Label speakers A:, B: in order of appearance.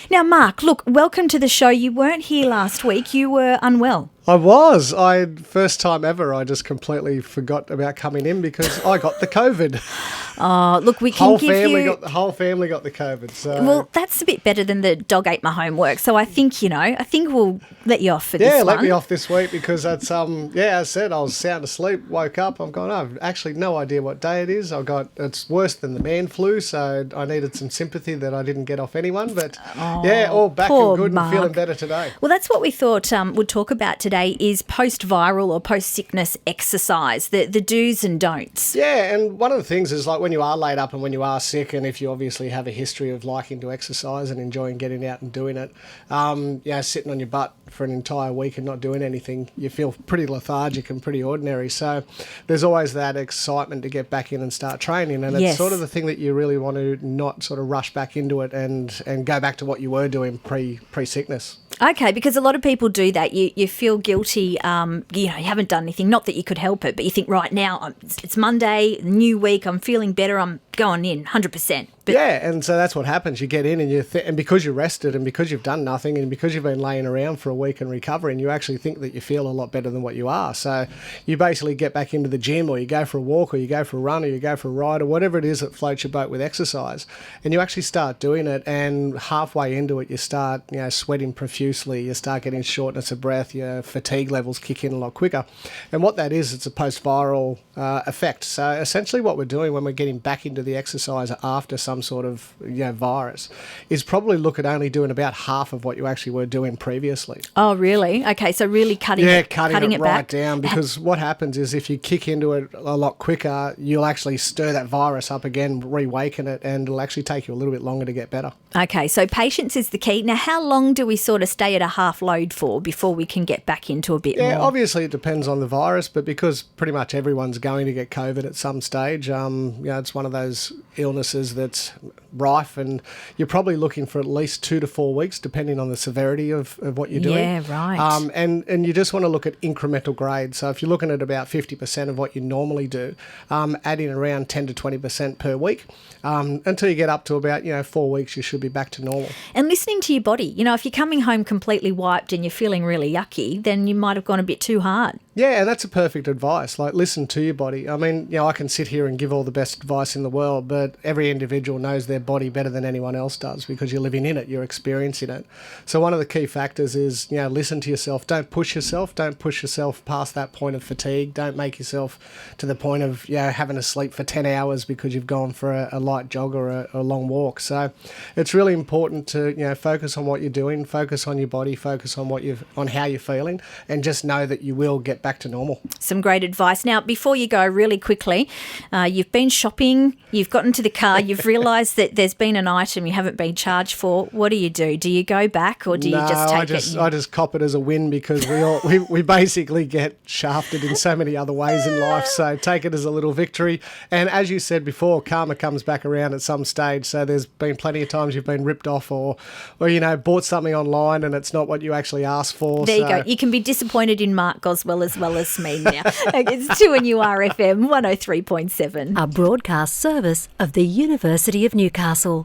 A: Now, Mark, look, welcome to the show. You weren't here last week. You were unwell.
B: I first time ever, I just completely forgot about coming in because I got the COVID.
A: Oh, look, we can
B: The whole family got the COVID. So.
A: Well, that's a bit better than the dog ate my homework. So I think we'll let you off for this one.
B: Yeah, let me off this week because that's, as I said, I was sound asleep, woke up, I've gone, I've actually no idea what day it is. It's worse than the man flu, so I needed some sympathy that I didn't get off anyone. But all back and good
A: Mark.
B: and feeling better today.
A: Well, that's what we thought we'd talk about today is post-viral or post-sickness exercise, the do's and don'ts.
B: Yeah, and one of the things is like when you are laid up and when you are sick, and if you obviously have a history of liking to exercise and enjoying getting out and doing it, sitting on your butt for an entire week and not doing anything, you feel pretty lethargic and pretty ordinary. So there's always that excitement to get back in and start training, and it's sort of the thing that you really want to not sort of rush back into it and go back to what you were doing pre-sickness.
A: Okay, because a lot of people do that. You feel guilty, you haven't done anything, not that you could help it, but you think, right now, it's Monday, new week, I'm feeling better, I'm going in 100%. But
B: and so that's what happens. You get in and and because you're rested and because you've done nothing and because you've been laying around for a week and recovering, you actually think that you feel a lot better than what you are. So you basically get back into the gym, or you go for a walk, or you go for a run, or you go for a ride, or whatever it is that floats your boat with exercise, and you actually start doing it, and halfway into it you start sweating profusely, you start getting shortness of breath, your fatigue levels kick in a lot quicker. And what that is, it's a post-viral effect. So essentially what we're doing when we're getting back into the exercise after some sort of virus is probably look at only doing about half of what you actually were doing previously.
A: Oh, really? Okay, so really cutting it
B: right
A: back
B: down, because what happens is if you kick into it a lot quicker, you'll actually stir that virus up again, reawaken it, and it'll actually take you a little bit longer to get better.
A: Okay, so patience is the key. Now, how long do we sort of stay at a half load for before we can get back into a bit more?
B: Yeah, obviously it depends on the virus, but because pretty much everyone's going to get COVID at some stage, it's one of those illnesses that's rife, and you're probably looking for at least 2 to 4 weeks, depending on the severity of what you're doing.
A: Yeah, right.
B: And you just want to look at incremental grades. So if you're looking at about 50% of what you normally do, adding around 10 to 20% per week, until you get up to about 4 weeks, you should be back to normal.
A: And listening to your body. If you're coming home completely wiped and you're feeling really yucky, then you might have gone a bit too hard.
B: Yeah, and that's a perfect advice. Like, listen to your body. I mean, I can sit here and give all the best advice in the world, but every individual knows their body better than anyone else does because you're living in it, you're experiencing it. So one of the key factors is, listen to yourself. Don't push yourself. Don't push yourself past that point of fatigue. Don't make yourself to the point of, having to sleep for 10 hours because you've gone for a light jog or a long walk. So it's really important to, focus on what you're doing, focus on your body, focus on on how you're feeling, and just know that you will get back to normal.
A: Some great advice. Now, before you go, really quickly, you've been shopping, you've got into the car, you've realised that there's been an item you haven't been charged for. What do? Do you go back, or do you just take it?
B: I just cop it as a win because we basically get shafted in so many other ways in life. So take it as a little victory. And as you said before, karma comes back around at some stage. So there's been plenty of times you've been ripped off or bought something online and it's not what you actually asked for.
A: There you go. You can be disappointed in Mark Goswell as well as me now. It's 2NURFM 103.7.
C: A broadcast service of the University of Newcastle.